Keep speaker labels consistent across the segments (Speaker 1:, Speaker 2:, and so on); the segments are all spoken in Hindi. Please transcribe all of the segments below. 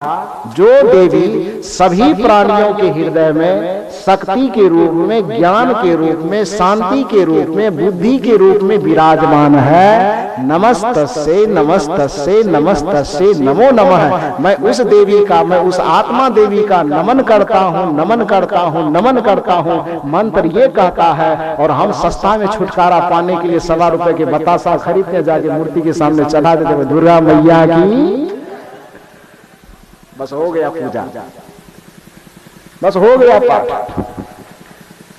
Speaker 1: जो देवी सभी प्राणियों के हृदय में शक्ति के रूप में, ज्ञान के रूप में, शांति के रूप में, बुद्धि के रूप में विराजमान है। नमस्तस्यै नमस्तस्यै नमस्तस्यै नमो नमः। मैं उस देवी का, मैं उस आत्मा देवी का नमन करता हूँ, नमन करता हूँ, नमन करता हूँ। मंत्र ये कहता है और हम सस्ता में छुटकारा पाने के लिए ₹1.25 के बतासा खरीदने जाके मूर्ति के सामने चढ़ा देते, दुर्गा मैया की। बस हो गया पूजा, बस हो गया पाठ।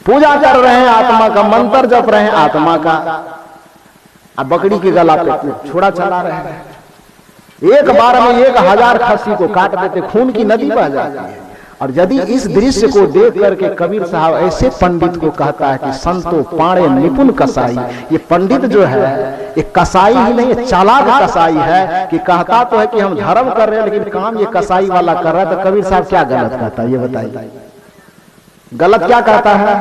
Speaker 1: पूजा कर रहे हैं आत्मा का, मंत्र जप रहे हैं आत्मा का। अब बकरी के गला पे छोड़ा चला रहे हैं। एक बार में 1000 खस्सी को काट देते, खून की नदी बह जाती है। और यदि इस दृश्य को देख करके कबीर साहब ऐसे पंडित को कहता है कि संतो पाणे निपुण कसाई। ये पंडित जो है ये कसाई ही नहीं है, चालाक कसाई है। कि कहता तो है कि हम धर्म कर रहे हैं लेकिन काम ये कसाई वाला कर रहा है। तो कबीर साहब क्या गलत कहता है ये बताइए, गलत क्या कहता है?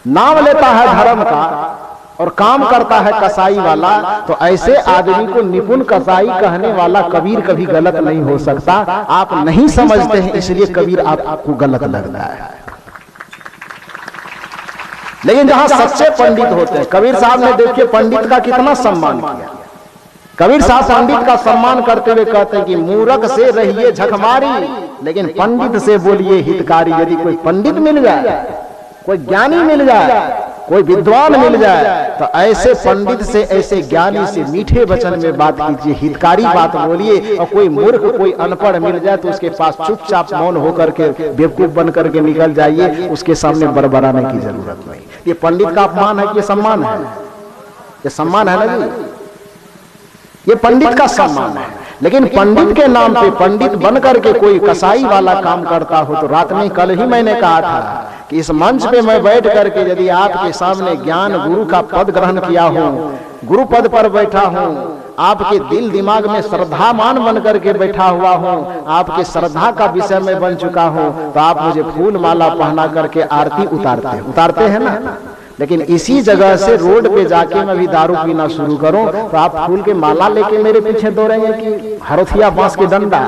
Speaker 1: नाम लेता है धर्म का और काम करता है कसाई वाला। तो ऐसे आदमी को निपुण कसाई कहने वाला कबीर कभी गलत नहीं हो सकता। आप नहीं समझते हैं इसलिए कबीर आपको गलत लगता है। लेकिन जहां सच्चे पंडित होते हैं, कबीर साहब ने देखिए पंडित का कितना सम्मान किया। कबीर साहब पंडित का सम्मान करते हुए कहते हैं कि मूर्ख से रहिए झकमारी, लेकिन पंडित से बोलिए हितकारी। यदि कोई पंडित मिल जाए, कोई ज्ञानी मिल जाए, कोई विद्वान मिल जाए, तो ऐसे पंडित से, ऐसे ज्ञानी से मीठे वचन में बात कीजिए, हितकारी बात बोलिए। और कोई मूर्ख, कोई अनपढ़ मिल जाए तो उसके पास चुपचाप मौन होकर के बेवकूफ बन करके निकल जाइए, उसके सामने बड़बड़ाने की जरूरत नहीं। ये पंडित का अपमान है कि ये सम्मान है? ये सम्मान है ना जी, ये पंडित का सम्मान है। लेकिन पंडित के नाम पे पंडित बन करके कोई कसाई वाला काम करता हो तो रात में कल ही मैंने कहा था कि इस मंच पे मैं बैठ करके यदि आपके सामने ज्ञान गुरु का पद ग्रहण किया हूं, गुरु पद पर बैठा हूं, आपके दिल दिमाग में श्रद्धामान बन करके बैठा हुआ हूं, आपके श्रद्धा का विषय में बन चुका हूं, तो आप मुझे फूल माला पहना करके आरती उतारते हैं ना। लेकिन इसी जगह से रोड पे जाके मैं भी दारू पीना शुरू करूं तो आप फूल के माला लेके मेरे पीछे दौड़ेंगे कि हरोथिया बांस के डंडा?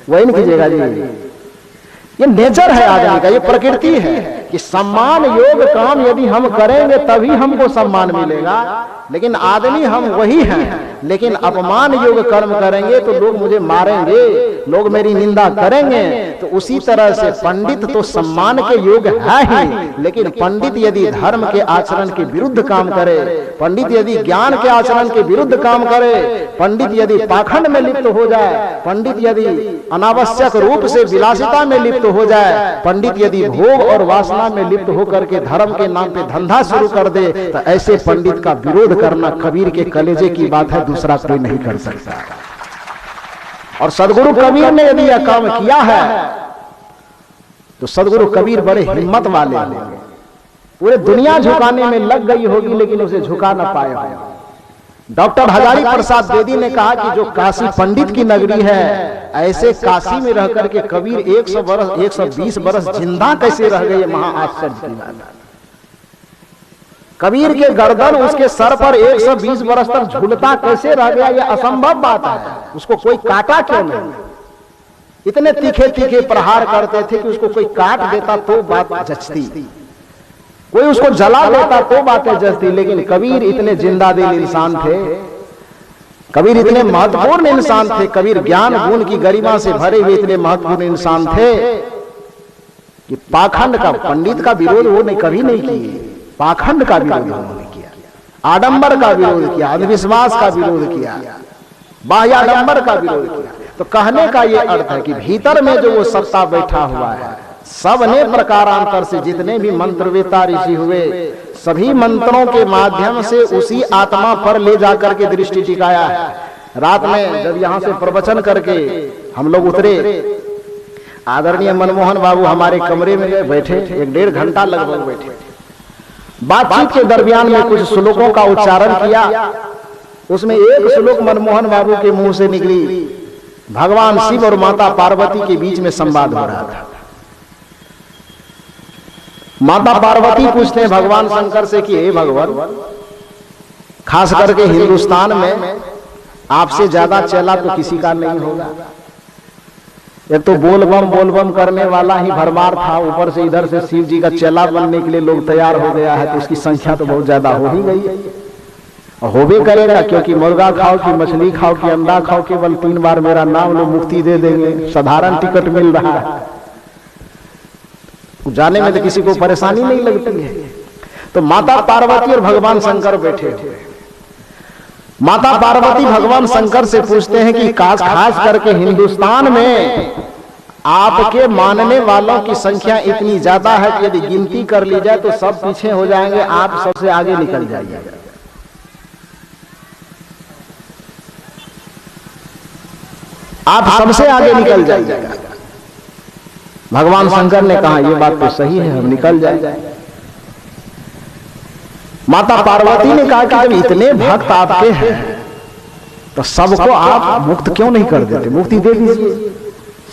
Speaker 1: वही नहीं कीजिएगा जी। ये नेचर है आदमी का, ये प्रकृति है कि सम्मान योग काम यदि हम करेंगे तभी हमको सम्मान मिलेगा। लेकिन आदमी हम वही हैं, लेकिन अपमान योग कर्म करेंगे तो लोग मुझे मारेंगे, लोग मेरी निंदा करेंगे। तो उसी तरह से पंडित तो सम्मान के योग है ही, लेकिन पंडित यदि धर्म के आचरण के विरुद्ध काम करे, पंडित यदि ज्ञान के आचरण के विरुद्ध काम करे, पंडित यदि पाखंड में लिप्त हो जाए, पंडित यदि अनावश्यक रूप से विलासिता में लिप्त हो जाए, पंडित यदि भोग और वासना में लिप्त होकर के धर्म के नाम पे धंधा शुरू कर दे, तो ऐसे पंडित का विरोध करना कबीर के कलेजे की बात है, दूसरा कोई नहीं कर सकता। और सदगुरु कबीर ने यदि यह काम किया है तो सदगुरु कबीर बड़े हिम्मत वाले होंगे। पूरे दुनिया झुकाने में लग गई होगी लेकिन उसे झुका ना पाए होंगे। डॉक्टर हजारी प्रसाद द्विवेदी ने कहा कि जो काशी पंडित की नगरी है, ऐसे काशी में रह करके कबीर 100 वर्ष 120 वर्ष जिंदा कैसे रह गए, महा आश्चर्य की बात है। कबीर के गर्दन उसके सर पर 120 वर्ष तक झूलता कैसे रह गया, यह असंभव बात है। उसको कोई काटा क्यों नहीं? इतने तीखे तीखे प्रहार करते थे कि उसको कोई काट देता तो बात जचती, कोई उसको जला देता तो बातें जचती। लेकिन कबीर इतने जिंदा दिल इंसान थे, कबीर इतने महत्वपूर्ण इंसान थे, कबीर ज्ञान गुण की गरिमा से भरे हुए इतने महत्वपूर्ण इंसान थे कि पाखंड का, पंडित का विरोध वो कभी नहीं किए। पाखंड का विरोध उन्होंने किया, आडंबर का विरोध किया, अंधविश्वास का विरोध किया, बाह्याडंबर का विरोध किया। तो कहने का ये अर्थ है कि भीतर में जो वो सत्ता बैठा हुआ है, सब ने प्रकारांतर से जितने भी मंत्रवेता ऋषि हुए, सभी मंत्रों के माध्यम से उसी आत्मा पर ले जाकर के दृष्टि टिकाया है। रात में जब यहाँ से प्रवचन करके हम लोग उतरे, आदरणीय मनमोहन बाबू हमारे कमरे में गए, बैठे 1-1.5 घंटा लगभग बैठे। बातचीत के दरमियान में कुछ श्लोकों का उच्चारण किया। उसमें एक श्लोक मनमोहन बाबू के मुंह से निकली, भगवान शिव और माता पार्वती के बीच में संवाद हो रहा था। माता पार्वती पूछते हैं भगवान शंकर से कि हे भगवान, खास करके हिंदुस्तान में आपसे ज्यादा चेला तो किसी का नहीं होगा। एक तो बोल बम करने वाला ही भरमार था, ऊपर से इधर से शिव जी का चेला बनने के लिए लोग तैयार हो गया है, तो उसकी संख्या तो बहुत ज्यादा हो ही गई है और हो भी करेगा, क्योंकि मुर्गा खाओ कि मछली खाओ कि अंडा खाओ, केवल 3 बार मेरा नाम लो मुक्ति दे देंगे। साधारण टिकट मिल रहा है, जाने में तो किसी को परेशानी नहीं लगती है। तो माता पार्वती और भगवान शंकर बैठे हुए। माता पार्वती भगवान शंकर से पूछते हैं कि खास करके हिंदुस्तान में आपके मानने वालों की संख्या इतनी ज्यादा है कि यदि गिनती कर ली जाए तो सब पीछे हो जाएंगे, आप सबसे आगे निकल जाइए। आप सबसे आगे निकल जाइएगा। भगवान शंकर ने कहा यह बात तो सही है, हम निकल जाएंगे। माता पार्वती ने कहा कि जब इतने भक्त आपके हैं तो सबको आप मुक्त क्यों नहीं कर देते, मुक्ति दे दीजिए।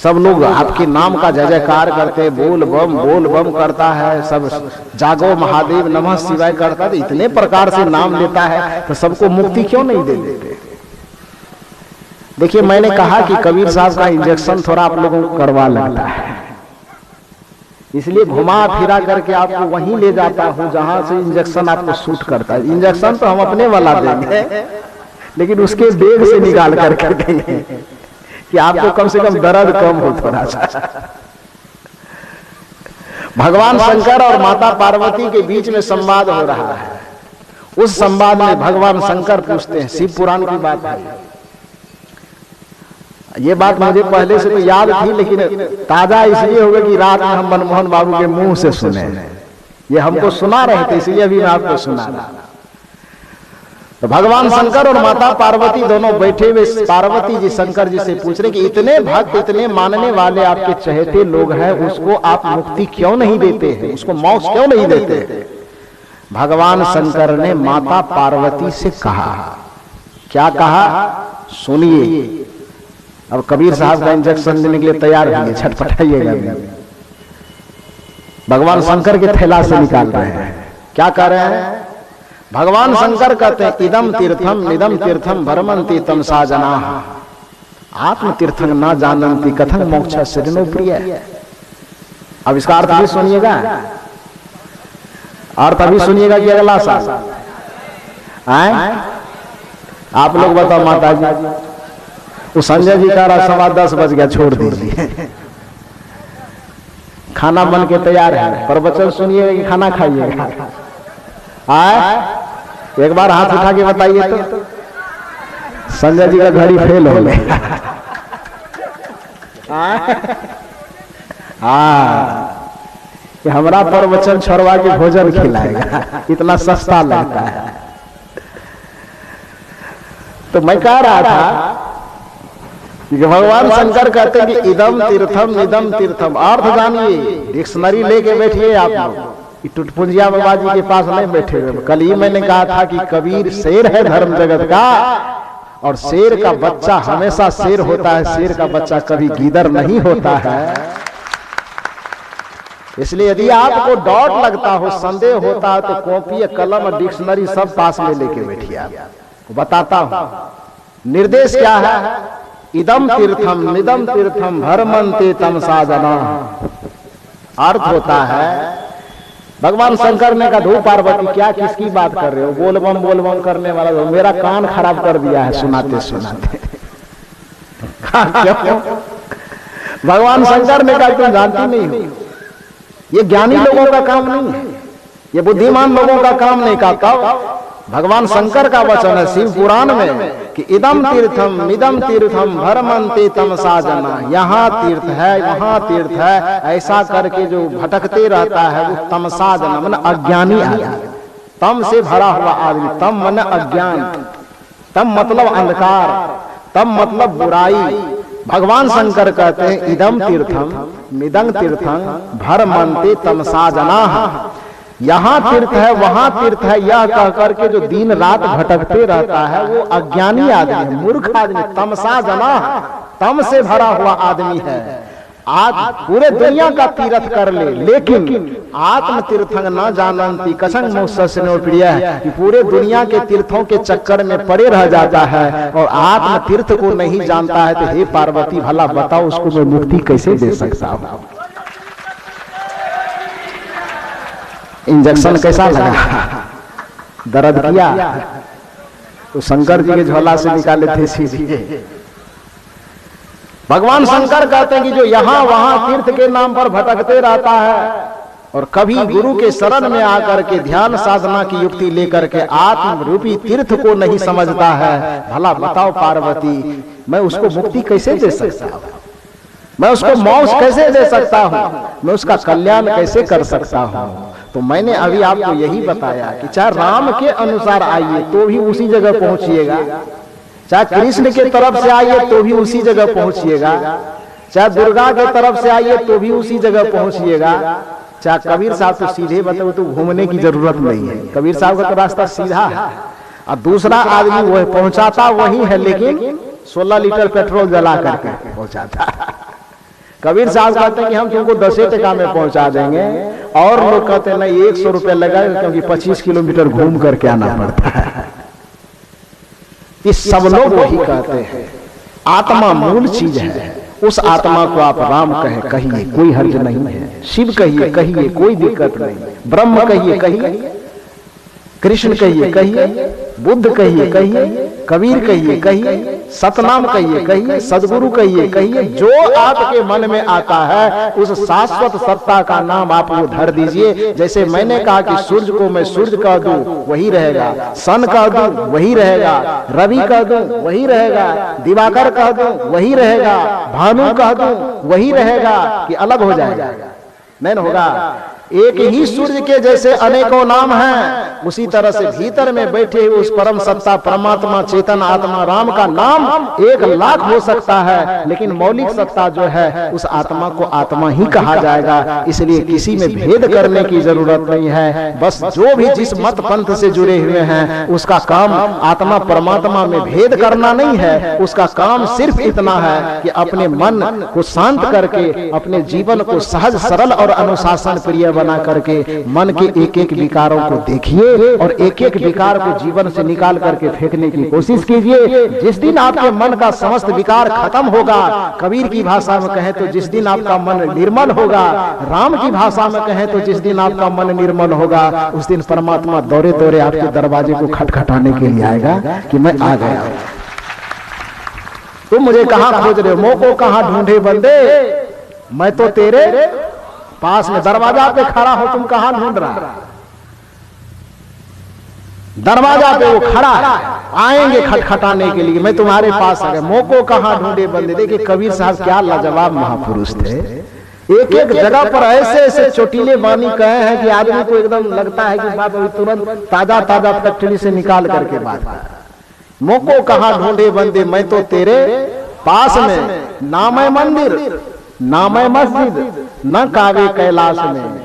Speaker 1: सब लोग आपके नाम का जय जयकार करते, बोल बम करता है, सब जागो महादेव नमः शिवाय करता है, इतने प्रकार से नाम लेता है तो सबको मुक्ति क्यों नहीं दे देते। देखिए, मैंने कहा कि कबीर साहब का इंजेक्शन थोड़ा आप लोगों को करवा लगता है, इसलिए घुमा फिरा करके आपको वहीं ले जाता हूं जहां से इंजेक्शन आपको सूट करता है। इंजेक्शन तो हम अपने वाला देंगे, लेकिन उसके बेग से निकाल करके देंगे कि आपको कम से कम दर्द कम हो थोड़ा सा। भगवान शंकर और माता पार्वती के बीच में संवाद हो रहा है। उस संवाद में भगवान शंकर पूछते हैं, शिव पुराण की बात है, ये बात मुझे पहले से तो याद थी, लेकिन ताजा इसलिए हो गया कि रात में हम मनमोहन बाबू के मुंह से सुने, ये हमको सुना रहे थे, इसलिए अभी मैं आपको सुना रहा। तो भगवान शंकर और माता पार्वती दोनों बैठे हुए, पार्वती जी शंकर जी से पूछ रहे कि इतने भक्त, इतने मानने वाले आपके चहेते लोग हैं, उसको आप मुक्ति क्यों नहीं देते हैं, उसको मोक्ष क्यों नहीं देते। भगवान शंकर ने माता पार्वती से कहा, क्या कहा सुनिए। अब कबीर साहब का इंजेक्शन देने के लिए तैयार होंगे, छटपटाइएगा। भगवान शंकर के थैला से निकाल रहे हैं, क्या कर रहे हैं। भगवान शंकर कहते हैं, इदम तीर्थम निदम तीर्थम भरमंती तमसा जनाः आत्म तीर्थं न जानन्ति कथं मोक्ष शरणो प्रिय। अब इसका अर्थ भी सुनिएगा, और तभी सुनिएगा कि अगला साल आप लोग बताओ माता जी। तो संजय जी का रात 10:15 बज गया, छोड़ दीजिए, खाना बन के तैयार है, प्रवचन सुनिएगा कि खाना खाइएगा। एक बार हाथ उठा के बताइए तो। संजय जी का घड़ी फेल हो गया। कि हमारा प्रवचन छोड़वा के भोजन खिलाएगा, इतना सस्ता लगता है। तो मैं कह रहा था कि भगवान शंकर कहते हैं कि इदम तीर्थम निदम तीर्थम, अर्थ जानिए, डिक्शनरी लेके बैठिए आप लोग। टुटपुंजिया बाबा जी के पास नहीं बैठे हुए। कल ही मैंने कहा था कि कबीर शेर है धर्म जगत का, और शेर का बच्चा हमेशा शेर होता है, शेर का बच्चा कभी गीदड़ नहीं होता है। इसलिए यदि आपको डाउट लगता हो, संदेह होता है, तो कॉपी कलम और डिक्शनरी सब पास में लेके बैठिए। आपको बताता हूं निर्देश क्या है। इदम तीर्थम निदम तीर्थम भरमन्ते तमसा जनाः। अर्थ होता है, भगवान शंकर ने कहा, धू पार्वती क्या किसकी बात कर रहे हो, बोल बम करने वाला तो मेरा कान खराब कर दिया है सुनाते सुनाते। भगवान शंकर ने कहा, तुम जानती नहीं हो, ये ज्ञानी लोगों का काम नहीं है, ये बुद्धिमान लोगों का काम नहीं। कहा भगवान शंकर का वचन है शिव पुराण में कि इदम तीर्थम निदम तीर्थम भरमन्ते तमसा जनाः। यहाँ तीर्थ है, वहां तीर्थ है, ऐसा करके जो भटकते रहता है वो तमसा जना मन अज्ञानी आदमी, तम से भरा हुआ आदमी। तम मन अज्ञान, तम मतलब अंधकार, तम मतलब बुराई। भगवान शंकर कहते हैं इदम तीर्थम निदम तीर्थम भरमन्ते तमसा जनाः। यहाँ तीर्थ है, वहां तीर्थ है, यह कह करके जो दिन रात भटकते रहता है वो अज्ञानी आदमी है, मूर्ख आदमी, तमसा जनाः, तम से भरा हुआ आदमी है। आज पूरे दुनिया का तीर्थ कर ले, लेकिन आत्म तीर्थंग न जानती कसंग मोसनो प्रिय, कि पूरे दुनिया के तीर्थों के चक्कर में पड़े रह जाता है और आत्म तीर्थ को नहीं जानता है। तो हे पार्वती, भला बताओ उसको मैं मुक्ति कैसे दे सकता हूं? इंजेक्शन कैसा लगा? दर्द किया? तो शंकर जी के झोला से निकाले थे सीधे। भगवान शंकर कहते हैं कि जो यहां वहां तीर्थ के नाम पर भटकते रहता है और कभी गुरु के शरण में आकर के ध्यान साधना की युक्ति लेकर के आत्म रूपी तीर्थ को नहीं समझता है, भला बताओ पार्वती, मैं उसको मुक्ति कैसे दे सकता हूं? मैं उसको मोक्ष कैसे दे सकता हूं? मैं उसका कल्याण कैसे कर सकता हूं? तो मैंने अभी आपको यही बताया कि चाहे राम के अनुसार आइए तो भी उसी जगह पहुंचिएगा, चाहे कृष्ण के तरफ से आइए तो भी उसी जगह पहुंचिएगा, चाहे दुर्गा के तरफ से आइए तो भी उसी जगह पहुंचिएगा, चाहे कबीर साहब तो सीधे बताओ तो घूमने की जरूरत नहीं है, कबीर साहब का तो रास्ता सीधा है और दूसरा आदमी वह पहुंचाता वही है, लेकिन 16 लीटर पेट्रोल जला करके पहुंचाता है। कबीर साहब कहते हैं कि हम तुमको 10 टका में पहुंचा देंगे, और लोग कहते हैं नहीं 100 रुपया लगेगा क्योंकि 25 किलोमीटर घूम करके आना पड़ता है। इस सब लोग वही कहते हैं आत्मा मूल चीज है, उस आत्मा को आप राम कहिए कोई हर्ज नहीं है, शिव कहिए कोई दिक्कत नहीं, ब्रह्म कहिए, कृष्ण कहिए, बुद्ध कहिए, कबीर कहिए, सतनाम कहिए, सदगुरु कहिए, जो आपके मन में आता है उस शाश्वत सत्ता का नाम आप वो धर दीजिए। जैसे मैंने कहा कि सूर्य को मैं सूर्य कह दूं वही रहेगा, सन कह दूं वही रहेगा, रवि कह दूं वही रहेगा, दिवाकर कह दूं वही रहेगा, भानु कह दूं वही रहेगा, कि अलग हो जाएगा? नहीं होगा। एक ही सूर्य के जैसे अनेकों नाम हैं, उसी तरह से भीतर में बैठे हुए उस परम सत्ता परमात्मा चेतन आत्मा राम का नाम 1,00,000 हो सकता है, लेकिन मौलिक सत्ता जो है उस आत्मा को आत्मा ही कहा जाएगा। इसलिए किसी में भेद करने की जरूरत नहीं है। बस जो भी जिस मत पंथ से जुड़े हुए हैं उसका काम आत्मा परमात्मा में भेद करना नहीं है, उसका काम सिर्फ इतना है कि अपने मन को शांत करके अपने जीवन को सहज सरल और अनुशासन प्रिय बना करके मन के एक एक विकारों को देखिए और एक एक विकार को जीवन से निकाल करके फेंकने की कोशिश कीजिए। जिस दिन आपके मन का समस्त विकार खत्म होगा, कबीर की भाषा में कहें तो जिस दिन आपका मन निर्मल होगा, राम की भाषा में कहें तो जिस दिन आपका मन निर्मल होगा, उस दिन परमात्मा दौरे दौरे आपके दरवाजे को खटखटाने के लिए आएगा कि मैं आ गया हूं, तुम मुझे कहां खोज रहे हो, मोह को कहां ढूंढे बंदे, मैं तो तेरे पास में दरवाजा पे खड़ा हो, तुम कहां ढूंढ रहा? दरवाजा पे वो खड़ा है, आएंगे खटखटाने के लिए, मैं तुम्हारे पास आ गया, मोह को कहां ढूंढे बंदे। देखिए कबीर साहब क्या लाजवाब महापुरुष थे। एक एक जगह पर ऐसे ऐसे चोटीले बानी कहे हैं कि आदमी को एकदम लगता है कि बात अभी तुरंत ताजा ताजा फैक्ट्री से निकाल करके बात है। मोह को कहां ढूंढे बंदे, मैं तो तेरे पास में, नाम है मंदिर नाम है मस्जिद, न कावे कैलाश में,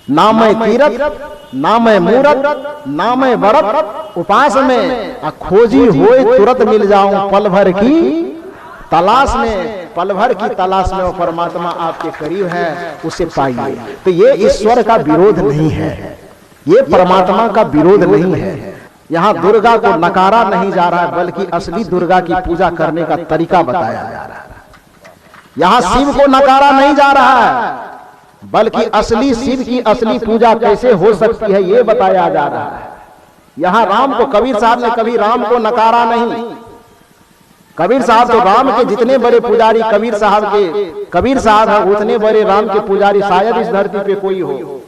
Speaker 1: नाम है तीरथ, नाम है मूरत, नाम है व्रत, उपास में खोजी होए तुरंत मिल जाऊं, पल भर की तलाश में, पल भर की तलाश में वो परमात्मा आपके करीब है, उसे पाइए। तो ये ईश्वर का विरोध नहीं है, ये परमात्मा का विरोध नहीं है। यहाँ दुर्गा को नकारा नहीं जा रहा है, बल्कि असली दुर्गा की पूजा करने का तरीका बताया जा रहा है। यहाँ शिव को नकारा नहीं जा रहा है, बल्कि असली शिव की असली पूजा कैसे हो सकती है ये बताया जा रहा है। यहाँ राम को, कबीर साहब ने कभी राम को नकारा नहीं। कबीर साहब तो राम के जितने बड़े पुजारी कबीर साहब है, उतने बड़े राम के पुजारी शायद इस धरती पे कोई हो।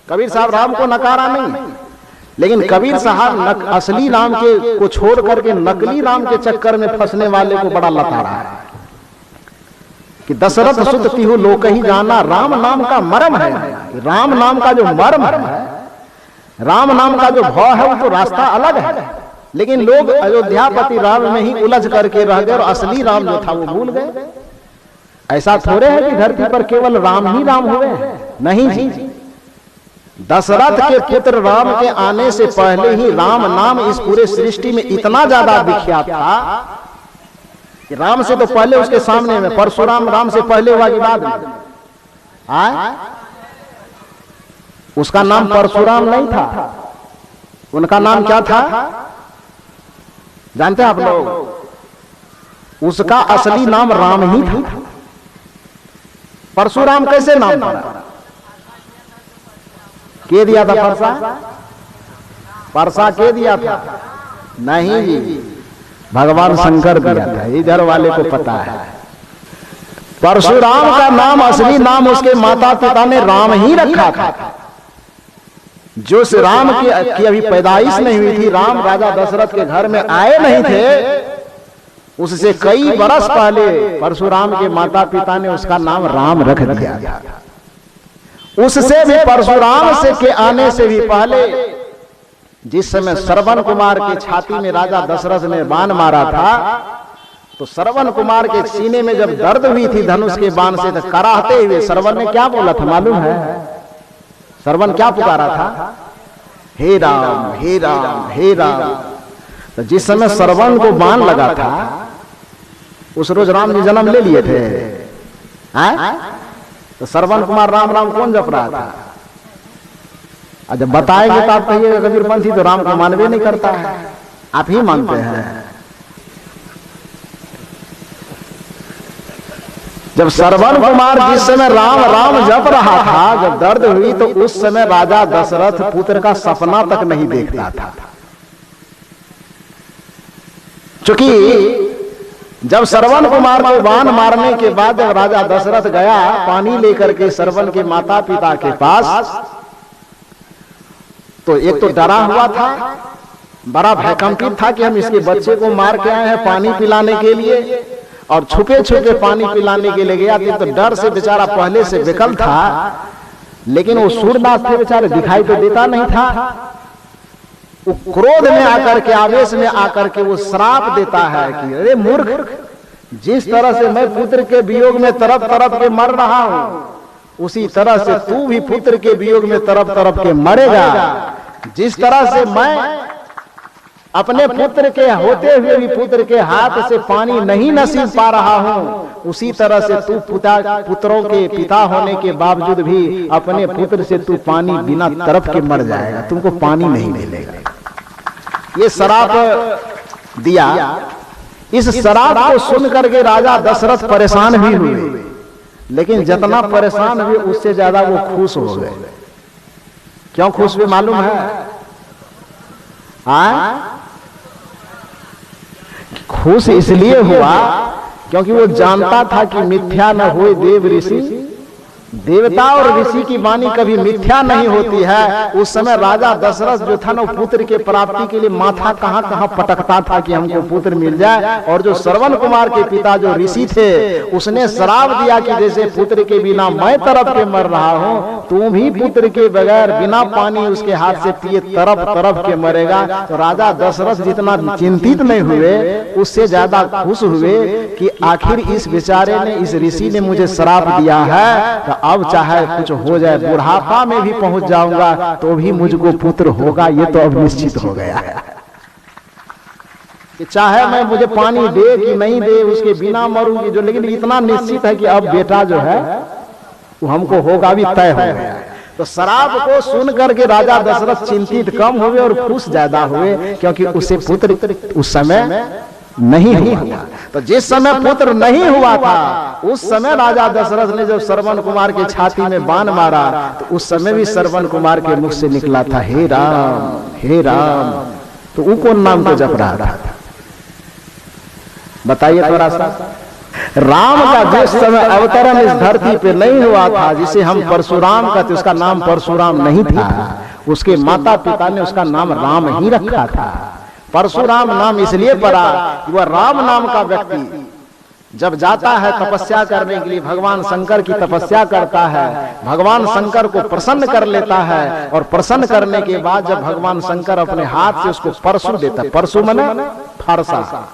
Speaker 1: कबीर साहब राम को नकारा नहीं, लेकिन कबीर साहब असली राम के को छोड़ करके नकली राम के चक्कर में फंसने वाले को बड़ा लताड़ा है कि दशरथ सुत तिहु लोक ही जाना, राम नाम का मर्म है। राम नाम का जो मर्म है, राम नाम का जो भाव है, वो तो रास्ता अलग है, लेकिन लोग अयोध्यापति राम में ही उलझ करके रह गए और असली राम जो था वो भूल गए। ऐसा थोड़े है कि धरती पर केवल राम ही राम हुए हैं, नहीं जी। दशरथ के पुत्र राम के आने से पहले ही राम नाम इस पूरे सृष्टि में इतना ज्यादा विख्यात था कि राम से तो पहले उसके सामने में, परशुराम राम से पहले हुआ कि बाद में? उसका नाम परशुराम नहीं था, उनका नाम क्या था जानते हैं आप लोग? उसका असली नाम राम ही था। परशुराम कैसे नाम पड़ा? के दिया था परसा? परसा के दिया था? नहीं जी, भगवान शंकर दिया था। इधर वाले को पता है। परशुराम का नाम, असली नाम उसके माता पिता ने राम ही रखा था। जो राम की अभी पैदाइश नहीं हुई थी, राम राजा दशरथ के घर में आए नहीं थे, उससे कई बरस पहले परशुराम के माता पिता ने उसका नाम राम रख दिया था। उससे भी, परशुराम से के आने से भी पहले, जिस समय श्रवण कुमार की छाती में राजा दशरथ ने बाण मारा था, तो श्रवण कुमार के सीने में जब दर्द हुई थी धनुष के बाण से, तो कराहते हुए श्रवण ने क्या बोला था मालूम है? श्रवण क्या पुकारा था? हे राम हे राम हे राम। तो जिस समय श्रवण को बाण लगा था, उस रोज राम जी जन्म ले लिए थे। तो श्रवण कुमार राम राम कौन जप रहा था? जब बताएंगे तो आप कहिएगा कबीरपंथी तो राम को मानवे नहीं करता है। आप ही मानते हैं। जब श्रवण कुमार जिस समय राम राम जप रहा था, जब दर्द हुई, तो उस समय राजा दशरथ पुत्र का सपना तक नहीं देखता था। क्योंकि जब श्रवण कुमार को बाण मारने के बाद जब राजा दशरथ गया पानी लेकर के श्रवण के माता पिता के पास, तो एक तो डरा हुआ था, बड़ा भयकंपित था कि हम इसके बच्चे को मार के आए हैं पानी पिलाने के लिए, और छुपे छुपे पानी पिलाने के लिए गया। तो डर से बेचारा पहले से विकल था, लेकिन वो सूरदास थे बेचारे, दिखाई तो देता नहीं था। वो क्रोध में आकर के, आवेश में आकर के वो श्राप देता है कि अरे मूर्ख, जिस तरह से मैं पुत्र के वियोग में तरफ तरफ के मर रहा हूं, उसी तरह से तू भी पुत्र के वियोग में तरफ तरफ के मरेगा। जिस तरह से मैं अपने पुत्र के होते हुए भी पुत्र के हाथ से पानी नहीं नसीब पा रहा हूं, उसी तरह से तू पुत्रों के पिता होने के बावजूद भी अपने पुत्र से तू पानी बिना तरफ के मर जाएगा, तुमको पानी नहीं मिलेगा। ये श्राप दिया। इस श्राप को सुन करके राजा दशरथ परेशान भी हुए, लेकिन जितना परेशान हुए उससे ज्यादा वो खुश हो गए। क्यों खुश हुए मालूम है? खुश इसलिए हुआ क्योंकि वो जानता था कि मिथ्या न होए देव ऋषि, देवता और ऋषि की वाणी कभी मिथ्या नहीं होती है। उस समय राजा दशरथ जो था ना, पुत्र के प्राप्ति के लिए माथा कहां कहां पटकता था कि हमको पुत्र मिल जाए। और जो श्रवण कुमार के पिता जो ऋषि थे, उसने श्राप दिया कि जैसे पुत्र के बिना मैं तरफ के मर रहा हूं, तू भी पुत्र के बगैर बिना पानी उसके हाथ से पिए तरफ तरफ के मरेगा। तो राजा दशरथ जितना चिंतित नहीं हुए, उससे ज्यादा खुश हुए कि आखिर इस बेचारे ने, इस ऋषि ने मुझे श्राप दिया है, तो अब चाहे कुछ हो जाए, बुढ़ापा में भी पहुंच जाऊंगा तो भी मुझको पुत्र होगा, ये तो अब निश्चित हो गया है। कि चाहे मैं मुझे पानी दे कि नहीं दे, उसके बिना मरूंगी जो, लेकिन इतना निश्चित है कि अब बेटा जो है वो हमको होगा, भी तय हो गया। तो श्राप को सुन करके राजा दशरथ चिंतित कम हुए और खुश ज्यादा हुए, क्योंकि उसे पुत्र उस समय नहीं हुआ। तो जिस समय पुत्र नहीं हुआ था, उस समय राजा दशरथ ने जब श्रवण कुमार की छाती में बाण मारा, तो उस समय भी श्रवण कुमार के मुख से निकला था हे राम हे राम। तो वो कौन नाम को जप रहा था? बताइए थोड़ा सा। राम का जिस समय अवतरण इस धरती पे नहीं हुआ था, जिसे हम परशुराम कहते, उसका नाम परशुराम नहीं था। उसके माता पिता ने उसका नाम राम ही रखा था। परशुराम नाम इसलिए पड़ा कि वह राम नाम का व्यक्ति जब जाता है तपस्या करने के लिए, भगवान शंकर की तपस्या करता है, भगवान शंकर को प्रसन्न कर लेता है, और प्रसन्न करने के बाद जब भगवान शंकर अपने हाथ से उसको परशु देता है, परशु माने फरसा,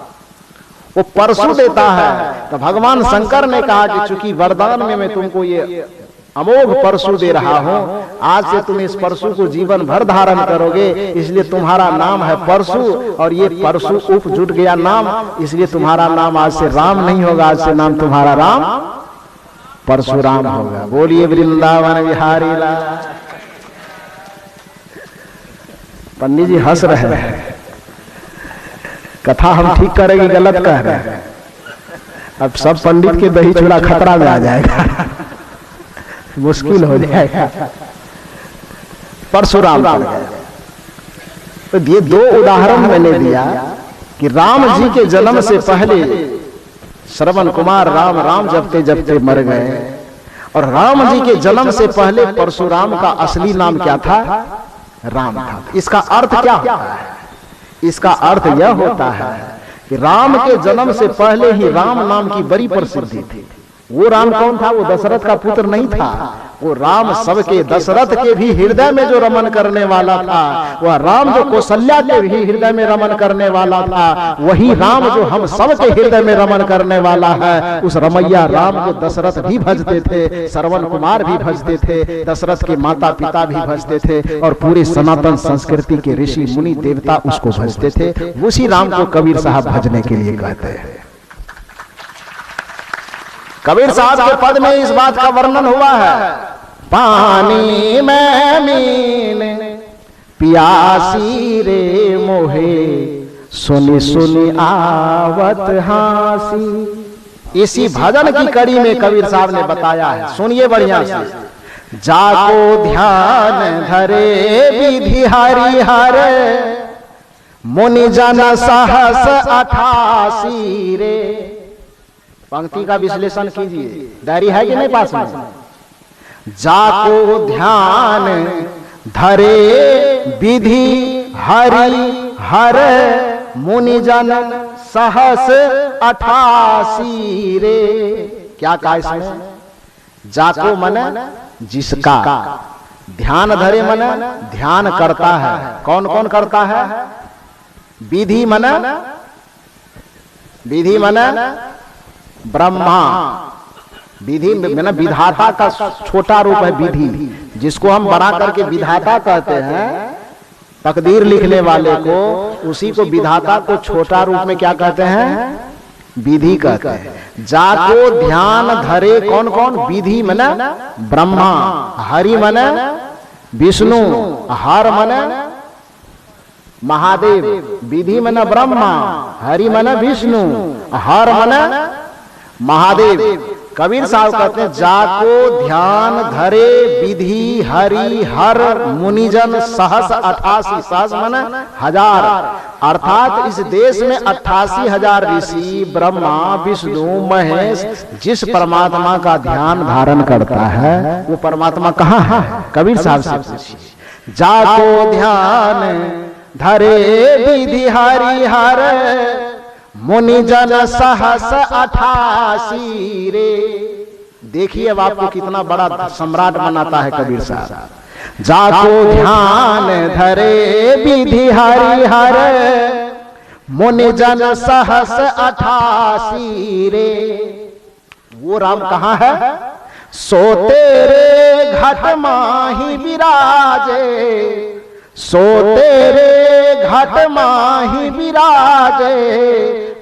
Speaker 1: वो परशु देता है, तो भगवान शंकर ने कहा कि चूंकि वरदान में मैं तुमको ये अमोघ परशु दे रहा हूं, आज से तुम इस परशु को जीवन भर धारण करोगे, इसलिए तुम्हारा नाम है परशु। और ये परशु उप जुट गया नाम, इसलिए तुम्हारा नाम आज से राम नहीं होगा, आज से नाम तुम्हारा राम परशुराम होगा। बोलिए वृंदावन बिहारी लाल। पंडित जी हंस रहे हैं, कथा हम ठीक करेंगे गलत कह रहे हैं। अब सब पंडित के दही चूड़ा खतरा में आ जाएगा, मुश्किल हो जाएगा। परशुराम तो ये दो उदाहरण मैंने दिया कि राम जी के जन्म से पहले श्रवण कुमार राम राम जपते जपते मर गए, और राम जी के जन्म से पहले परशुराम का असली नाम क्या था? राम था। इसका अर्थ क्या होता है? इसका अर्थ यह होता है कि राम के जन्म से पहले ही राम नाम की बड़ी प्रसिद्धि थी। वो राम कौन था? वो दशरथ का पुत्र नहीं था, वो राम सबके, दशरथ के भी हृदय में जो रमन करने वाला था, वह राम जो कौशल्या के भी हृदय में रमन करने वाला था, वही राम जो हम सबके हृदय में रमन करने वाला है। उस रमैया राम को दशरथ भी भजते थे, श्रवण कुमार भी भजते थे, दशरथ के माता पिता भी भजते थे, और पूरे सनातन संस्कृति के ऋषि मुनि देवता उसको भजते थे। उसी राम को कबीर साहब भजने के लिए कहते हैं। कबीर साहब के पद में इस बात का वर्णन हुआ है, पानी में मीन पियासी रे मोहे, सुनी सुनी आवत हासी। इसी भजन की कड़ी में कबीर साहब ने बताया है, सुनिए बढ़िया से। जाको ध्यान धरे विधि हरि हर, मुनि जन सहस 88 रे। पंक्ति का विश्लेषण कीजिए, डायरी है कि नहीं पास में? जाको ध्यान धरे विधि हरि हर, मुनि जन सहस 88 रे। क्या कहा इसमें? जाको मन जिसका, ध्यान धरे मन ध्यान करता है। कौन कौन करता है? विधि मन, विधि मन ब्रह्मा। विधि में विधाता का छोटा रूप है विधि, जिसको हम बड़ा करके विधाता कहते हैं। तकदीर लिखने वाले को, उसी को विधाता को छोटा रूप में क्या कहते हैं? विधि कहते हैं। जाको ध्यान धरे कौन कौन? विधि मन ब्रह्मा, हरि मन विष्णु, हर मन महादेव। विधि मन ब्रह्मा, हरि मन विष्णु, हर मन महादेव। कबीर साहब कहते हैं जाको ध्यान धरे विधि हरि हर, मुनिजन सहस 88। सहस मन 1000, अर्थात इस देश में 88,000 ऋषि ब्रह्मा विष्णु महेश जिस परमात्मा का ध्यान धारण करता है, वो परमात्मा कहाँ है? कबीर साहब से पूछिए। जाको ध्यान धरे विधि हरि हर, मुनि जन सहस 88 रे। देखिए अब आपको कितना बड़ा सम्राट बनाता है कबीर साहब। जाको ध्यान धरे विधि हरि हर, मुनि जन सहस 88 रे। वो राम कहाँ है? सो तेरे घट माही विराजे, सो तेरे घट माही विराजे,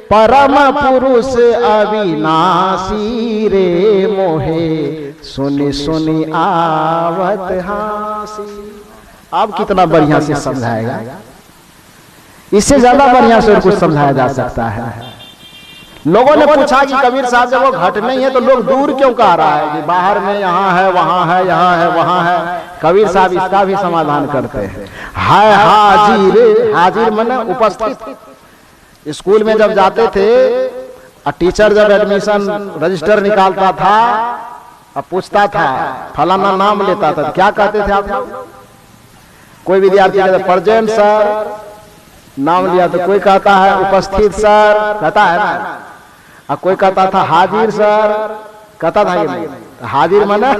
Speaker 1: परम पुरुष अविनाशी रे मोहे, सुनी सुनी आवत हासी। अब कितना बढ़िया से समझाएगा, इससे ज्यादा बढ़िया से और कुछ समझाया जा सकता है। लोगों ने पूछा कि कबीर साहब जब वो घट नहीं है तो लोग दूर क्यों कह रहा है कि बाहर में यहाँ है वहां है, यहाँ है वहां है। कबीर साहब इसका भी समाधान करते हैं। है हाजिर, हाजिर माने उपस्थित। स्कूल में जब जाते थे और टीचर जब एडमिशन रजिस्टर निकालता था और पूछता था फलाना नाम लेता था, क्या कहते थे आप लोग? कोई विद्यार्थी प्रेजेंट सर नाम लिया तो कोई कहता है उपस्थित सर, कहता है ना, और कोई कहता था हाजिर सर, कहता था ये नहीं। हाजिर माने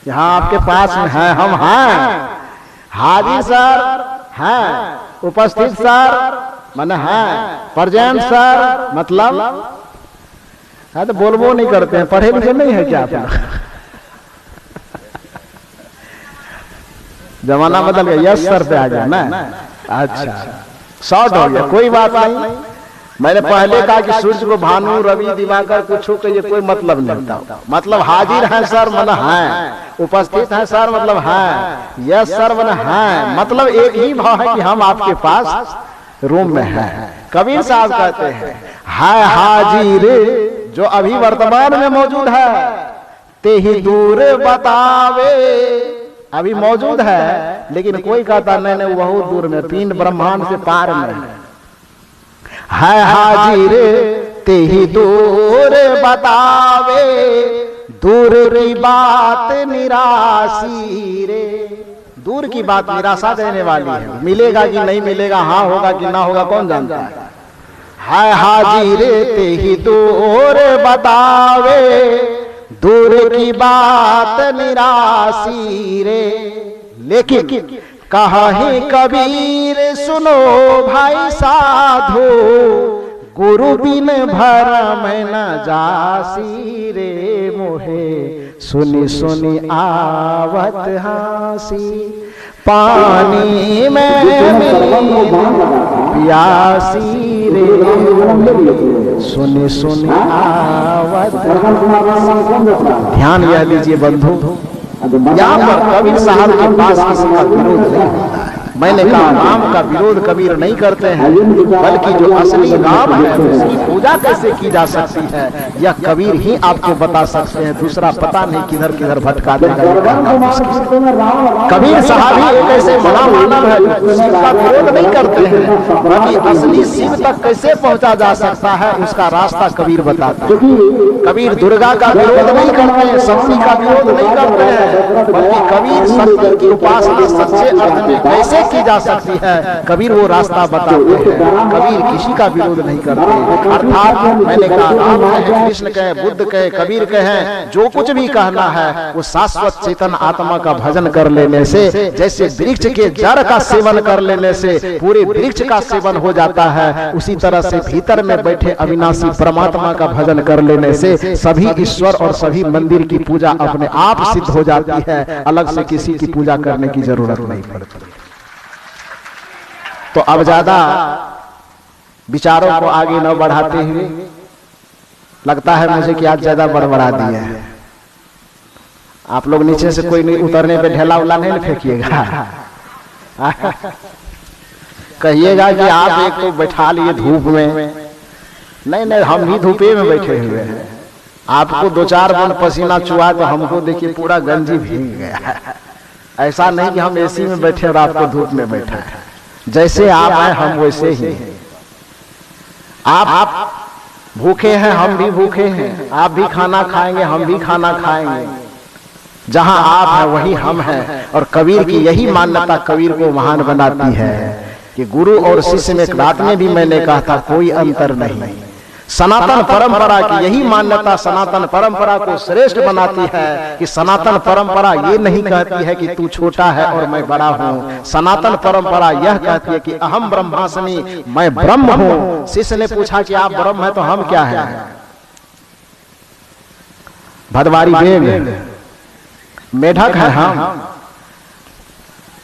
Speaker 1: यहाँ आपके पास में है, हम हैं। हाजिर सर हैं, उपस्थित सर माने हैं, प्रेजेंट सर मतलब है। तो बोलबो नहीं करते हैं, पढ़े लिखे नहीं है क्या आप लोग? जमाना बदल गया, यस सर पे आ गया ना। अच्छा, शॉर्ट हो गया, कोई बात नहीं। मैंने पहले कहा कि सूर्य को भानु रवि दिवाकर कुछ का ये कोई मतलब नहीं होता। मतलब हाजिर है सर मन है, उपस्थित है सर मतलब है, यस सर मन है, मतलब एक ही भाव है कि हम आपके पास रूम में हैं। कबीर साहब कहते हैं है हाजिर जो अभी वर्तमान में मौजूद है, ते ही दूर बतावे। अभी मौजूद है लेकिन कोई कहता नहीं नहीं बहुत दूर में, पिंड ब्रह्मांड से पार में है हाजिर, ते ही दूर बतावे। दूर की बात निराशी रे, दूर की बात निराशा देने वाली है। मिलेगा कि नहीं मिलेगा, हाँ होगा कि ना होगा, कौन जानता है हाजिर ते ही दूर बतावे। दूर की बात निराशी रे, लेकिन कहा ही कबीर सुनो भाई साधो, गुरु बिन भरम न जासी रे। मोहे सुनी सुनी आवत हासी, पानी में प्यासी रे। सुनी सुनी आवत। ध्यान यह लीजिए बंधु, यहाँ पर कबीर साहब के पास किसी का विरोध नहीं होता है। मैंने कहा राम का विरोध कबीर नहीं करते हैं, बल्कि जो असली राम है उसकी पूजा कैसे की जा सकती है यह कबीर ही आपको बता सकते हैं। दूसरा पता नहीं किधर किधर भटका देगा। कबीर साहब ही एक ऐसे महामानव है जो शिव का विरोध नहीं करते हैं, बल्कि असली शिव तक कैसे पहुंचा जा सकता है उसका रास्ता कबीर बताते हैं। कबीर दुर्गा का विरोध नहीं करते हैं, शक्ति का विरोध नहीं करते हैं, बल्कि कबीर शक्ति की उपासना सच्चे अर्थ में कैसे की जा सकती है कबीर वो रास्ता बताते हैं। कबीर किसी का विरोध नहीं करते। अर्थात मैंने कहा राम कहे, कृष्ण कहे, बुद्ध कहे, कबीर कहे, जो कुछ भी कहना है वो शाश्वत चेतन आत्मा का भजन कर लेने से, जैसे वृक्ष के जड़ का सेवन कर लेने से पूरे वृक्ष का सेवन हो जाता है, उसी तरह से भीतर में बैठे अविनाशी परमात्मा का भजन कर लेने से सभी ईश्वर और सभी मंदिर की पूजा अपने आप सिद्ध हो जाती है। अलग से किसी की पूजा करने की जरूरत नहीं पड़ती। तो अब ज्यादा विचारों को आगे न बढ़ाते हुए, लगता है मुझे कि आज ज्यादा बड़बड़ा दिया है। आप लोग नीचे से कोई नहीं उतरने पे ढेला उला नहीं फेंकिएगा, कहिएगा कि आप एक तो बैठा लिए धूप में। नहीं नहीं, हम भी धूपे में बैठे हुए हैं। आपको दो चार बूंद पसीना चुआ तो हमको देखिए पूरा गंजी भीग गया। ऐसा नहीं कि हम एसी में बैठे और आपको धूप में बैठा है। जैसे आप हैं हम वैसे ही हैं। आप भूखे हैं, हम भी भूखे हैं। आप भी खाना खाएंगे, हम भी खाना खाएंगे। जहां आप हैं वहीं हम हैं। और कबीर की यही मान्यता कबीर को महान बनाती है कि गुरु और शिष्य में रात में भी मैंने कहा था कोई अंतर नहीं। सनातन परंपरा की यही मान्यता सनातन परंपरा को श्रेष्ठ बनाती है कि सनातन परंपरा ये नहीं कहती है कि तू छोटा है और मैं बड़ा हूँ। सनातन परंपरा यह कहती है कि अहम ब्रह्मास्मि, मैं ब्रह्म हूँ। शिष्य ने पूछा कि आप ब्रह्म है तो हम क्या है? भदवारी बेग मेढक है हम।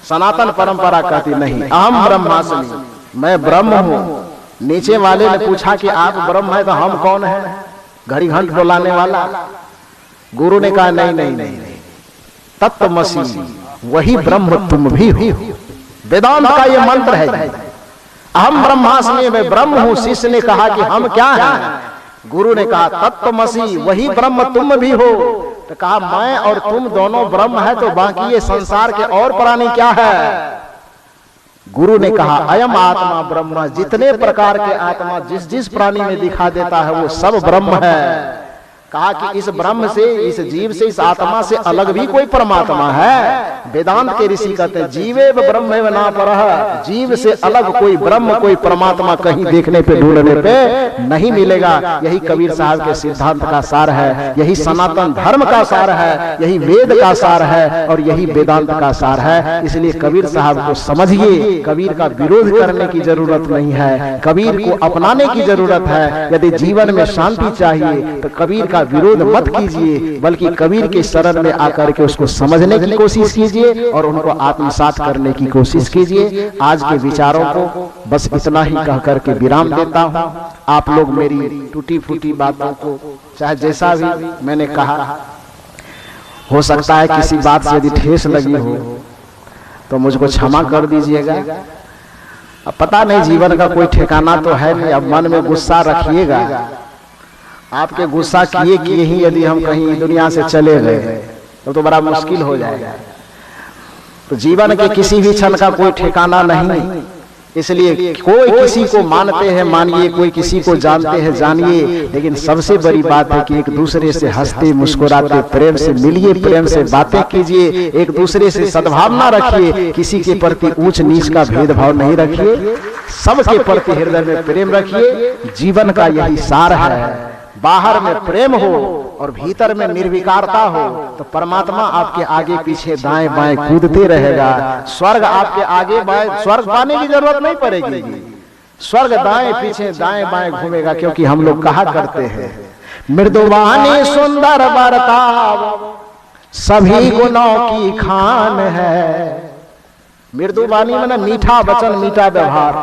Speaker 1: सनातन परंपरा कहती नहीं, अहम ब्रह्मास्मि, मैं ब्रह्म हूँ। नीचे वाले ने पूछा कि आप ब्रह्म है तो हम कौन है? घड़ी घंट डोलाने वाला। गुरु ने कहा नहीं नहीं नहीं, तत्वमसि, वही ब्रह्म तुम भी हो। वेदांत का ये मंत्र है, अहम ब्रह्मास्मि, मैं ब्रह्म हूँ। शिष्य ने कहा कि हम क्या हैं? गुरु ने कहा तत्वमसि, वही ब्रह्म तुम भी हो। तो कहा मैं और तुम दोनों ब्रह्म है तो बाकी ये संसार के और प्राणी क्या है? गुरु ने कहा अयम आत्मा ब्रह्म, जितने प्रकार के आत्मा जिस जिस प्राणी में दिखा देता है वो सब ब्रह्म है। कहा कि इस ब्रह्म से, इस जीव से, इस आत्मा से अलग भी कोई परमात्मा है? वेदांत के ऋषि कहते हैं जीवे ब्रह्म न परः, जीव से अलग कोई ब्रह्म, कोई परमात्मा कहीं देखने पे ढूंढने पे नहीं मिलेगा। यही कबीर साहब के सिद्धांत का सार है, यही सनातन धर्म का सार है, यही वेद का सार है और यही वेदांत का सार है। इसलिए कबीर साहब को समझिए, कबीर का विरोध करने की जरूरत नहीं है, कबीर को अपनाने की जरूरत है। यदि जीवन में शांति चाहिए तो कबीर का विरोध मत कीजिए, बल्कि कबीर के शरण में आकर के उसको समझने की कोशिश कीजिए और उनको आत्मसात करने की कोशिश कीजिए। आज के विचारों को बस इतना ही कह करके विराम देता हूँ। आप लोग मेरी टूटी फूटी बातों को चाहे जैसा भी मैंने कहा, हो सकता है किसी बात से यदि ठेस लगी हो तो मुझको क्षमा कर दीजिएगा। अब पता नहीं, जीवन का कोई ठिकाना तो है नहीं। अब मन में गुस्सा रखिएगा, आपके गुस्सा किए किए ही यदि हम कहीं दुनिया से चले गए तो बड़ा मुश्किल हो जाएगा। तो जीवन के किसी भी क्षण का कोई ठिकाना नहीं, इसलिए कोई किसी को मानते हैं मानिए, कोई किसी को जानते हैं जानिए, लेकिन सबसे बड़ी बात है कि एक दूसरे से हंसते मुस्कुराते प्रेम से मिलिए, प्रेम से बातें कीजिए, एक दूसरे से सद्भावना रखिए, किसी के प्रति ऊंच नीच का भेदभाव नहीं रखिए, सबके प्रति हृदय में प्रेम रखिए। जीवन का यही सार है। बाहर में प्रेम हो और भीतर में निर्विकारता हो तो परमात्मा आपके आगे पीछे दाएं बाएं कूदते रहेगा। स्वर्ग आपके आगे बाएं, स्वर्ग पाने की जरूरत नहीं पड़ेगी, स्वर्ग दाएं पीछे दाएं बाएं घूमेगा। क्योंकि हम लोग कहा करते हैं मृदुवानी सुंदर बर्ताव सभी गुणों की खान है। मृदुवानी माने मीठा वचन मीठा व्यवहार,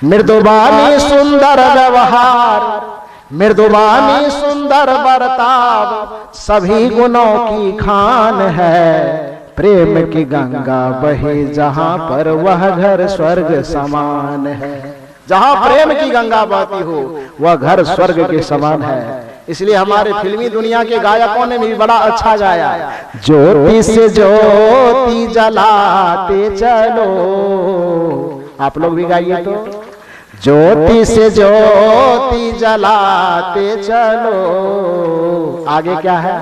Speaker 1: मृदुवानी सुंदर व्यवहार, मृदुवानी सुंदर बर्ताव सभी गुणों की खान है। प्रेम की गंगा बहे जहां पर वह घर स्वर्ग समान है। जहां प्रेम की गंगा बहती हो वह घर स्वर्ग के समान है। इसलिए हमारे फिल्मी दुनिया के गायकों ने भी बड़ा अच्छा गाया, ज्योति से ज्योति जलाते चलो। आप लोग भी गाइए तो, ज्योति से ज्योति जलाते चलो। आगे क्या है,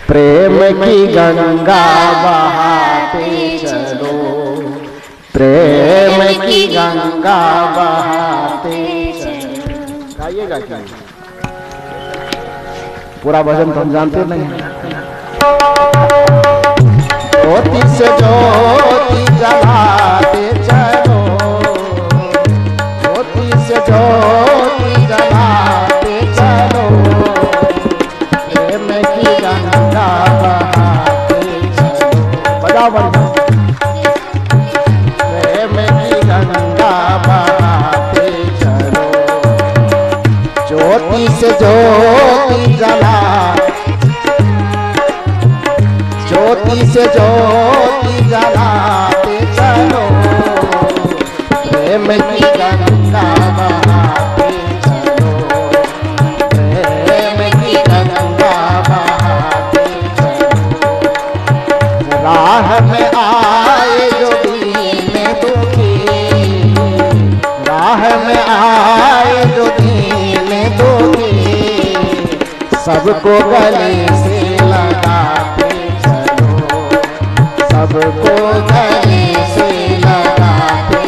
Speaker 1: प्रेम की गंगा बहाते चलो, प्रेम की गंगा बहाते चलो। गाइएगा क्या? पूरा भजन तो हम जानते नहीं। ज्योति से ज्योति जलाते चलो, ज्योति जलाते चलो, प्रेम की गंगा बहाते चलो। बजाओ बजाओ, प्रेम की गंगा बहाते चलो, ज्योति से ज्योति जला, ज्योति से ज्योति जलाते चलो, प्रेम की गंगा बहाते चलो, प्रेम की गंगा बहाते चलो। राह में आए जो दीन दुखी, राह में आए जो दीन दुखी, सबको गले से लगाते चलो, सबको गले से लगाते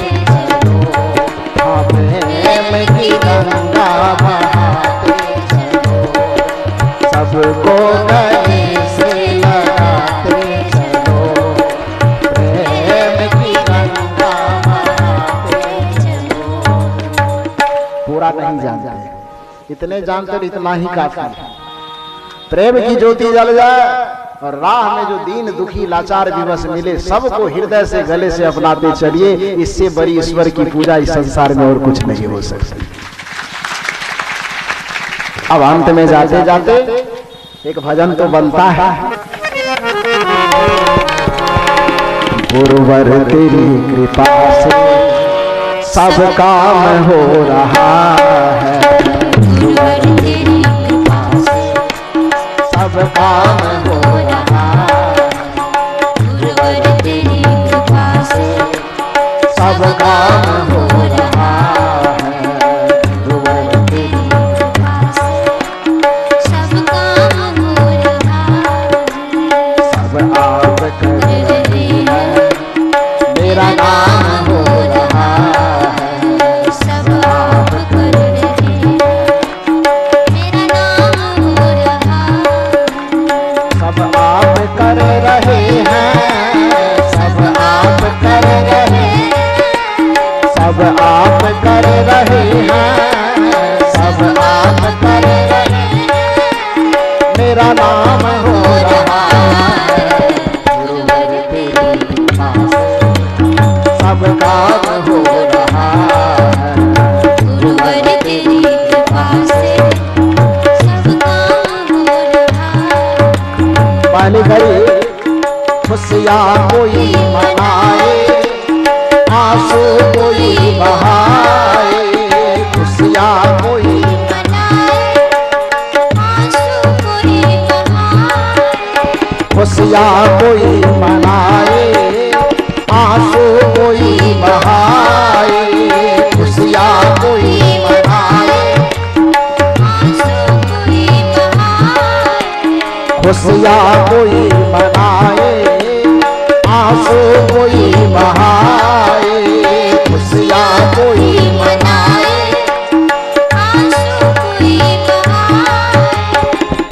Speaker 1: गंगा बहाते चलो, सबको गले से लगाते चलो, प्रेम की गंगा बहाते चलो। पूरा नहीं जानते, इतने जानते इतना ही काफी है। प्रेम की ज्योति जल जाए और राह में जो दीन दुखी लाचार विवश मिले सबको हृदय से गले से अपनाते चलिए। इससे बड़ी ईश्वर की पूजा इस संसार में और कुछ नहीं हो सकती। अब अंत में जाते जाते एक भजन तो बनता है, गुरुवर तेरी कृपा से सब काम हो रहा है, गुरुवर तेरी कृपा से सब काम हो रहा है, गुरुवर तेरी कृपा से सब काम हो रहा है, गुरुवर तेरी कृपा से सब काम हो रहा है, सब आप कर रहे हैं, मेरा काम हो रहा है, सब आप कर पहली घड़ी खुशियाँ कोई मनाए, आंसू कोई बहाए, खुशियाँ कोई खुशियाँ कोई मनाए, आंसू कोई बहाए, खुशियाँ कोई मनाए, खुशियाँ कोई मनाए, आंसू कोई बहाए, खुशियाँ कोई मनाए,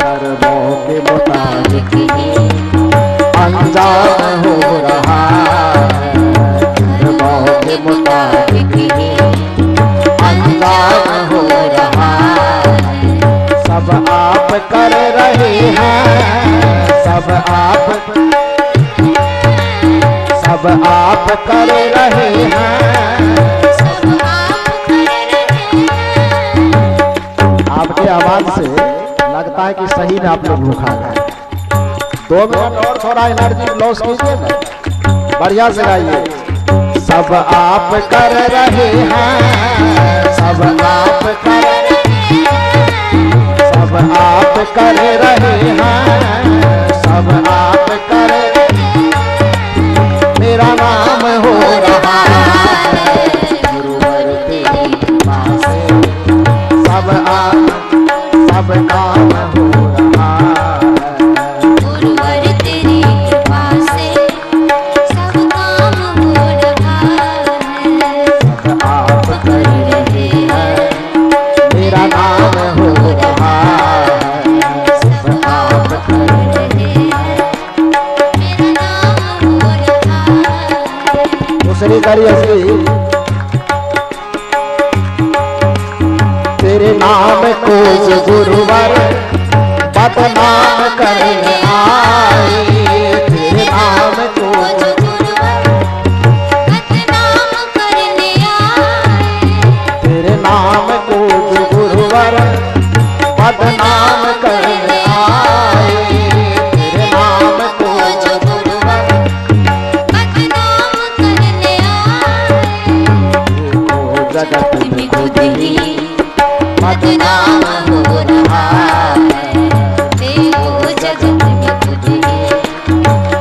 Speaker 1: कर्मों के मुताबिक अनजान हो रहा है, कर्मों के मुताबिक अनजान हो रहा है, सब आप कर रहे हैं, सब आप कर रहे हैं, आपके आवाज से लगता है कि सही में आप लोग भूखा गए। 2 मिनट और थोड़ा एनर्जी लॉस कीजिए ना, बढ़िया से गाइए। सब आप कर रहे हैं, सब आप कर रहे हैं, सब आप कर रहे हैं, सब आप कर रहे हैं, मेरा नाम हो रहा है गुरुवर तेरी कृपा से, सब काम हो रहा है
Speaker 2: गुरुवर तेरी कृपा से, सब काम हो रहा है,
Speaker 1: सब आप कर रहे हैं, मेरा नाम हो रहा है, सब आप कर रहे हैं,
Speaker 2: मेरा नाम हो रहा है।
Speaker 1: दूसरी कड़ी असली तेरे नाम को जो गुरुवर बदनाम करने आए, तेरे नाम को
Speaker 2: जो गुरुवर बदनाम करने आए,
Speaker 1: तेरे नाम को जो गुरुवर बदनाम करने आए, तेरे नाम को
Speaker 2: जो गुरुवर बदनाम करने आए,
Speaker 1: वो जगत में खुद ही
Speaker 2: बदनाम हो रहा है, देखो जगत में खुद ही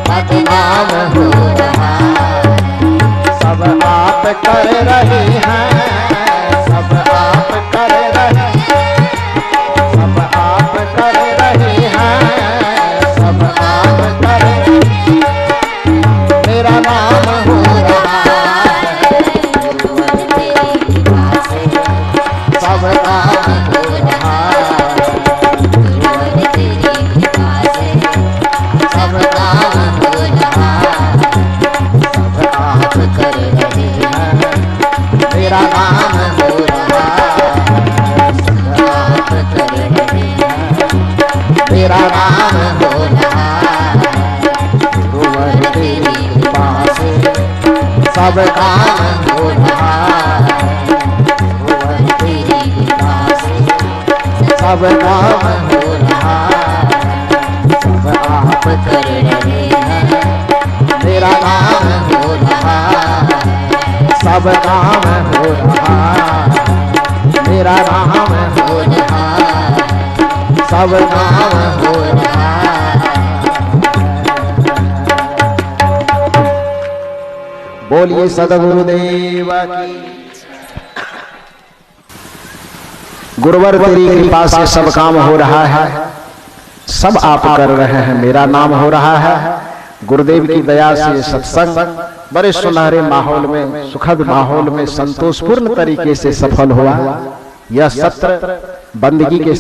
Speaker 1: बदनाम हो रहा है, सब आप कर रहे हैं, सब आप कर रहे हैं, सब आप कर रहे हैं, सब आप कर रहे हैं, मेरा नाम हो रहा है गुरुवर तेरी कृपा से, सब काम हो रहा है
Speaker 2: गुरुवर तेरी कृपा से,
Speaker 1: सब काम हो रहा है, सब आप कर रहे हैं, मेरा नाम हो रहा है, सब आप कर रहे हैं, मेरा नाम हो रहा है गुरुवर तेरी कृपा से, सब काम हो रहा है गुरुवर तेरी कृपा से, सब काम हो रहा है, सब आप कर रहे हैं, मेरा नाम हो रहा है, सब काम हो रहा है, मेरा नाम हो रहा है, सब काम हो रहा है। बोलिए सद्गुरुदेव की। गुरुवर तेरी कृपा से सब काम हो रहा है, सब आप कर रहे हैं, मेरा नाम हो रहा है। गुरुदेव की दया से ये सत्संग बड़े सुनहरे माहौल में, सुखद माहौल में संतोषपूर्ण तरीके से सफल हुआ। यह सत्र बंदगी के